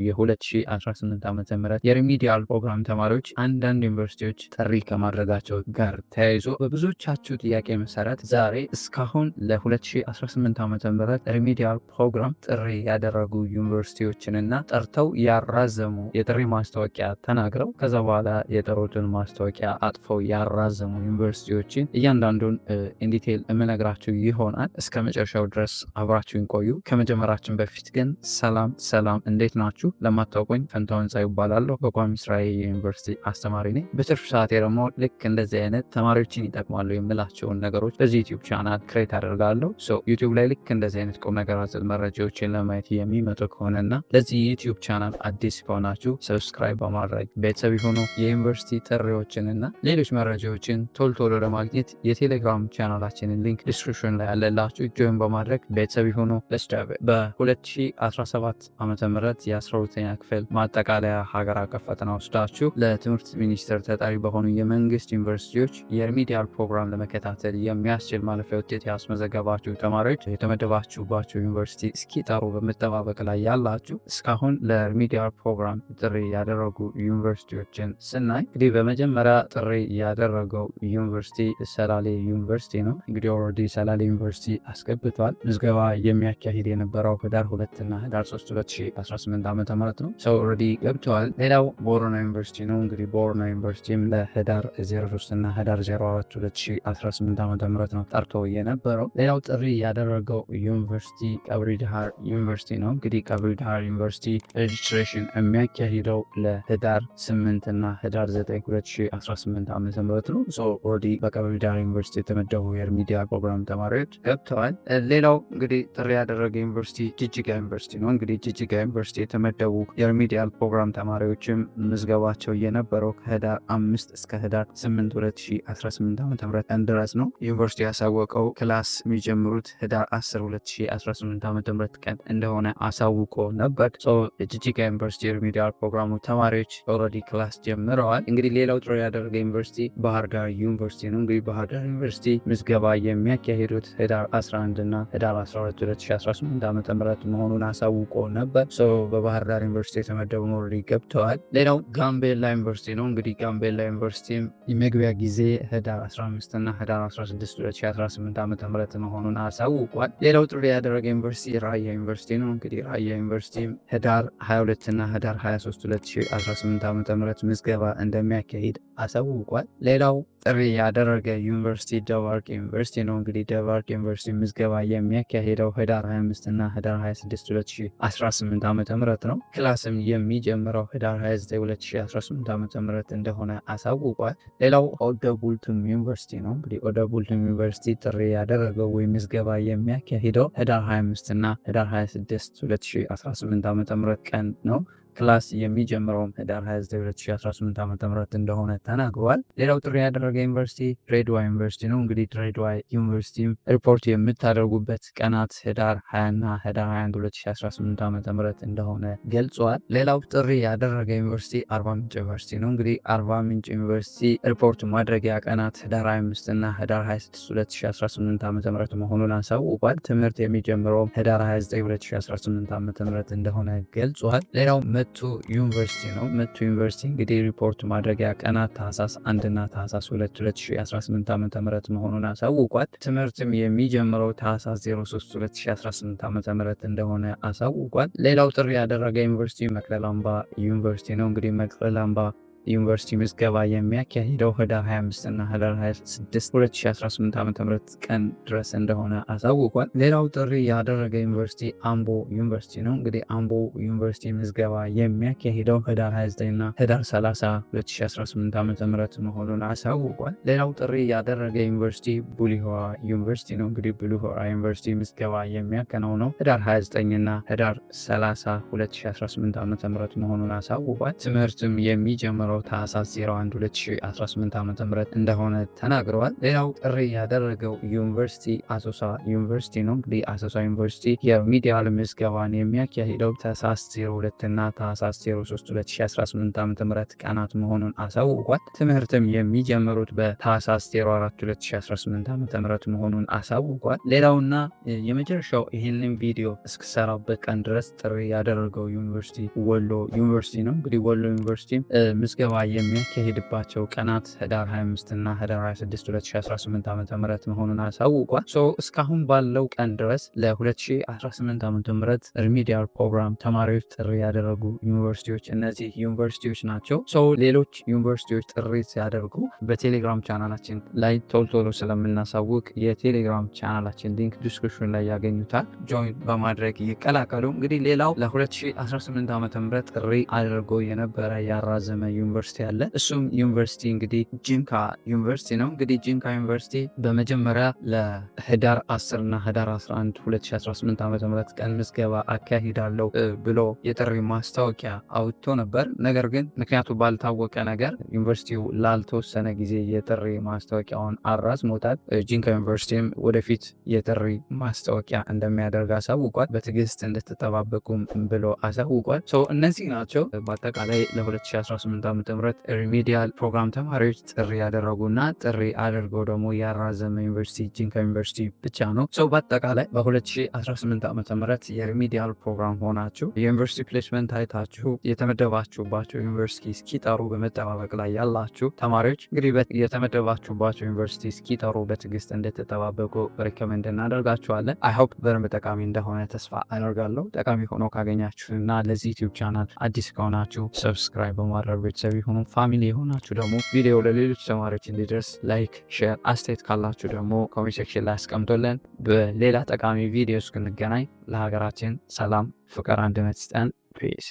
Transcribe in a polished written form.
የ2018 ዓመተ ምህረት የሪሚዲያል ፕሮግራም ተማሪዎች አንዳንድ ዩኒቨርሲቲዎች ጥሪ ከማድረጋቸው ጋር ተያይዞ በብዙዎቻችሁ ጥያቄ መሰረት ዛሬ እስካሁን ለ2018 ዓመተ ምህረት ሪሚዲያል ፕሮግራም ጥሪ ያደረጉ ዩኒቨርሲቲዎችንና ጠርተው ያራዘሙ የጥሪ ማስታወቂያ ተናግረው ከዛ በኋላ የጠሩትን ማስታወቂያ አጥፈው ያራዘሙ ዩኒቨርሲቲዎችን እያንዳንዱን ኢንዲቴል የምነግራችሁ ይሆናል። እስከ መጨረሻው ድረስ አብራችሁን ቆዩ። ከመጀመራችን በፊት ግን ሰላም እንዴት ናችሁ? ለማታውቁኝ ፈንታሁን ጻይ ይባላለሁ። በቋሚ ስራዬ የዩኒቨርሲቲ አስተማሪ ነኝ። በትርፍ ሰዓቴ ደግሞ ልክ እንደዚህ አይነት ተማሪዎችን ይጠቅማሉ የምላቸውን ነገሮች በዚህ ዩቲዩብ ቻናል ክሬት አደርጋለሁ። ዩቲዩብ ላይ ልክ እንደዚህ አይነት ቁም ነገር አዘል መረጃዎችን ለማየት የሚመጡ ከሆነና ለዚህ ዩቲዩብ ቻናል አዲስ ከሆናችሁ ሰብስክራይብ በማድረግ ቤተሰብ የሆኑ የዩኒቨርሲቲ ጥሪዎችንና ሌሎች መረጃዎችን ቶሎ ለማግኘት የቴሌግራም ቻናላችንን ሊንክ ዲስክሪፕሽን ላይ ያለላችሁ ጆይን በማድረግ ቤተሰብ የሆኑ በ2017 ዓመተ ምህረት የ12ኛ ክፍል ማጠቃለያ ሀገር አቀፍ ፈተና ወስዳችሁ ለትምህርት ሚኒስቴር ተጠሪ በሆኑ የመንግስት ዩኒቨርሲቲዎች የሪሚዲያል ፕሮግራም ለመከታተል የሚያስችል ማለፊያ ውጤት ያስመዘገባችሁ ተማሪዎች የተመደባችሁባቸው ዩኒቨርሲቲ እስኪጠሩ በመጠባበቅ ላይ ያላችሁ እስካሁን ለሪሚዲያል ፕሮግራም ጥሪ ያደረጉ ዩኒቨርሲቲዎችን ስናይ እንግዲህ በመጀመሪያ ጥሪ ያደረገው ዩኒቨርሲቲ ሰላሌ ዩኒቨርሲቲ ነው። እንግዲህ ኦልሬዲ ሰላሌ ዩኒቨርሲቲ አስገብቷል። ምዝገባ የሚያካሂድ የነበረው ህዳር 2 እና ህዳር 3 2018 ዓመተ ምህረት ነው። ኦልሬዲ ገብተዋል። ሌላው ቦረና ዩኒቨርሲቲ ነው። እንግዲህ ቦረና ዩኒቨርሲቲም ለህዳር 03 እና ህዳር 04 2018 ዓመተ ምህረት ነው ጠርቶ የነበረው። ሌላው ጥሪ ያደረገው ዩኒቨርሲቲ ቀብሪ ዳሃር ዩኒቨርሲቲ ነው። እንግዲህ ቀብሪ ዳሃር ዩኒቨርሲቲ ሬጅስትሬሽን የሚያካሂደው ለህዳር 8 እና ህዳር 9 2018 ዓመተ ምህረት ነው። ኦልሬዲ በቀብሪ ዳሃር ዩኒቨርሲቲ የተመደቡ የሪሚዲያል ፕሮግራም ተማሪዎች ገብተዋል። ሌላው እንግዲህ ጥሪ ያደረገ ዩኒቨርሲቲ ጅጅጋ ዩኒቨርሲቲ ነው። እንግዲህ ጅጅጋ ዩኒቨርሲቲ የተመደቡ የሪሚዲያል ፕሮግራም ተማሪዎችም ምዝገባቸው የነበረው ከህዳር 5 እስከ ህዳር 8 2018 ዓ.ም ድረስ ነው። ዩኒቨርሲቲ ያሳወቀው ክላስ የሚጀምሩት ህዳር 10 2018 ዓ.ም ቀን እንደሆነ አሳውቆ ነበር። የጅጅጋ ዩኒቨርሲቲ የሪሚዲያል ፕሮግራሙ ተማሪዎች ኦልሬዲ ክላስ ጀምረዋል። እንግዲህ ሌላው ጥሪ ያደረገ ዩኒቨርሲቲ ባህር ዳር ዩኒቨርሲቲ ነው። እንግዲህ ባህር ዳር ዩኒቨርሲቲ ምዝገባ የሚያካሂዱት ህዳር 11 እና ህዳር 12 2018 ዓ.ም መሆኑን አሳውቆ ነበር። በባህር ዳር ዩኒቨርሲቲ የተመደቡ ኦልሬዲ ገብተዋል። ሌላው ጋምቤላ ዩኒቨርሲቲ ነው። እንግዲህ ጋምቤላ ዩኒቨርሲቲ የመግቢያ ጊዜ ህዳር 15 እና ህዳር 16 2018 ዓ.ም መሆኑን አሳውቋል። ሌላው ጥሪ ያደረገ ዩኒቨርሲቲ ራያ ዩኒቨርሲቲ ነው። እንግዲህ ራያ ዩኒቨርሲቲ ህዳር 22 እና ህዳር 23 2018 ዓ.ም ምዝገባ እንደሚያካሂድ አሳውቋል። ሌላው ጥሪ ያደረገ ዩኒቨርሲቲ ደባርቅ ዩኒቨርሲቲ ነው። እንግዲህ ደባርቅ ዩኒቨርሲቲ ምዝገባ የሚያካሂደው ህዳር 25 እና ህዳር 26 2018 ዓ.ም ነው። ክላስም የሚጀምረው ህዳር 29 2018 ዓ.ም እንደሆነ አሳውቋል። ሌላው ኦደ ቡልቱም ዩኒቨርሲቲ ነው። እንግዲህ ኦደ ቡልቱም ዩኒቨርሲቲ ጥሪ ያደረገው ወይም ምዝገባ የሚያካሂደው ህዳር 25 እና ህዳር 26 2018 ዓ.ም ቀን ነው። ክላስ የሚጀምረውም ህዳር 29 2018 ዓ.ም እንደሆነ ተናግሯል። ሌላው ጥሪ ያደረገ ዩኒቨርሲቲ ድሬዳዋ ዩኒቨርሲቲ ነው። እንግዲህ ድሬዳዋ ዩኒቨርሲቲ ሪፖርት የምታደርጉበት ቀናት ህዳር 20 እና ህዳር 21 2018 ዓ.ም እንደሆነ ገልጿል። ሌላው ጥሪ ያደረገ ዩኒቨርሲቲ አርባ ምንጭ ዩኒቨርሲቲ ነው። እንግዲህ አርባ ምንጭ ዩኒቨርሲቲ ሪፖርት ማድረጊያ ቀናት ህዳር 25 እና ህዳር 26 2018 ዓ.ም መሆኑን አሳውቋል። ትምህርት የሚጀምረውም ህዳር 29 2018 ዓ.ም እንደሆነ ገልጿል። ሌላው መቱ ዩኒቨርሲቲ ነው። መቱ ዩኒቨርሲቲ እንግዲህ ሪፖርት ማድረጊያ ቀናት ታህሳስ 1 እና ታህሳስ 2 2018 ዓ.ም መሆኑን አሳውቋል። ትምህርትም የሚጀምረው ታህሳስ 03 2018 ዓ.ም እንደሆነ አሳውቋል። ሌላው ጥሪ ያደረገ ዩኒቨርሲቲ መቅደላ አምባ ዩኒቨርሲቲ ነው። እንግዲህ መቅደላ አምባ ዩኒቨርሲቲ ምዝገባ የሚያካሂደው ህዳር 25 እና ህዳር 26 2018 ዓ.ም ቀን ድረስ እንደሆነ አሳውቋል። ሌላው ጥሪ ያደረገ ዩኒቨርሲቲ አምቦ ዩኒቨርሲቲ ነው። እንግዲህ አምቦ ዩኒቨርሲቲ ምዝገባ የሚያካሂደው ህዳር 29 እና ህዳር 30 2018 ዓ.ም መሆኑን አሳውቋል። ሌላው ጥሪ ያደረገ ዩኒቨርሲቲ ቡሊሆራ ዩኒቨርሲቲ ነው። እንግዲህ ቡሊሆራ ዩኒቨርሲቲ ምዝገባ የሚያከናውነው ህዳር 29 እና ህዳር 30 2018 ዓ.ም መሆኑን አሳውቋል። ትምህርትም የሚጀምረው የሚጀምረው ታህሳስ 01 2018 ዓ.ም እንደሆነ ተናግረዋል። ሌላው ጥሪ ያደረገው ዩኒቨርሲቲ አሶሳ ዩኒቨርሲቲ ነው። እንግዲህ አሶሳ ዩኒቨርሲቲ የሚዲያል ምዝገባን የሚያካሂደው ታህሳስ 02 እና ታህሳስ 03 2018 ዓ.ም ቀናት መሆኑን አሳውቋል። ትምህርትም የሚጀምሩት በታህሳስ 04 2018 ዓ.ም መሆኑን አሳውቋል። ሌላውና የመጨረሻው ይህንን ቪዲዮ እስክሰራበት ቀን ድረስ ጥሪ ያደረገው ዩኒቨርሲቲ ወሎ ዩኒቨርሲቲ ነው። እንግዲህ ወሎ ዩኒቨርሲቲ ምዝገባ የሚያካሂድባቸው ቀናት ህዳር 25 እና ህዳር 26 2018 ዓ.ም መሆኑን አሳውቋል። እስካሁን ባለው ቀን ድረስ ለ2018 ዓ.ም ሪሚዲያል ፕሮግራም ተማሪዎች ጥሪ ያደረጉ ዩኒቨርሲቲዎች እነዚህ ዩኒቨርሲቲዎች ናቸው። ሌሎች ዩኒቨርሲቲዎች ጥሪ ሲያደርጉ በቴሌግራም ቻናላችን ላይ ቶሎ ስለምናሳውቅ የቴሌግራም ቻናላችን ሊንክ ዲስክሪፕሽን ላይ ያገኙታል። ጆይን በማድረግ ይቀላቀሉ። እንግዲህ ሌላው ለ2018 ዓ.ም ጥሪ አድርጎ የነበረ ያራዘመ ዩኒቨርሲቲ አለ። እሱም ዩኒቨርሲቲ እንግዲህ ጂንካ ዩኒቨርሲቲ ነው። እንግዲህ ጂንካ ዩኒቨርሲቲ በመጀመሪያ ለህዳር 10 እና ህዳር 11 2018 ዓ.ም ቀን ምዝገባ አካሂዳለሁ ብሎ የጥሪ ማስታወቂያ አውጥቶ ነበር። ነገር ግን ምክንያቱ ባልታወቀ ነገር ዩኒቨርሲቲው ላልተወሰነ ጊዜ የጥሪ ማስታወቂያውን አራዝሞታል። ጂንካ ዩኒቨርሲቲም ወደፊት የጥሪ ማስታወቂያ እንደሚያደርግ አሳውቋል። በትዕግስት እንድትጠባበቁም ብሎ አሳውቋል። እነዚህ ናቸው በአጠቃላይ ለ2018 ዓ.ም ሪሚዲያል ፕሮግራም ተማሪዎች ጥሪ ያደረጉና ጥሪ አድርገው ደግሞ ያራዘመ ዩኒቨርሲቲ ጂንካ ዩኒቨርሲቲ ብቻ ነው። በአጠቃላይ በ2018 ዓ.ም የሪሚዲያል ፕሮግራም ሆናችሁ የዩኒቨርሲቲ ፕሌስመንት አይታችሁ የተመደባችሁባቸው ዩኒቨርሲቲ እስኪጠሩ በመጠባበቅ ላይ ያላችሁ ተማሪዎች እንግዲህ የተመደባችሁባቸው ዩኒቨርሲቲ እስኪጠሩ በትዕግስት እንድትጠባበቁ ሪኮመንድ እናደርጋችኋለን። አይ ሆፕ በደንብ ጠቃሚ እንደሆነ ተስፋ አደርጋለሁ። ጠቃሚ ሆኖ ካገኛችሁና ለዚህ ዩቲዩብ ቻናል አዲስ ከሆናችሁ ሰብስክራይብ በማድረግ ቤተሰብ የሆኑ ፋሚሊ የሆናችሁ ደግሞ ቪዲዮ ለሌሎች ተማሪዎች እንዲደርስ ላይክ፣ ሼር፣ አስተያየት ካላችሁ ደግሞ ኮሜንት ሴክሽን ላይ አስቀምጦልን በሌላ ጠቃሚ ቪዲዮ እስክንገናኝ ለሀገራችን ሰላም፣ ፍቅር፣ አንድነት ይስጠን። ፒስ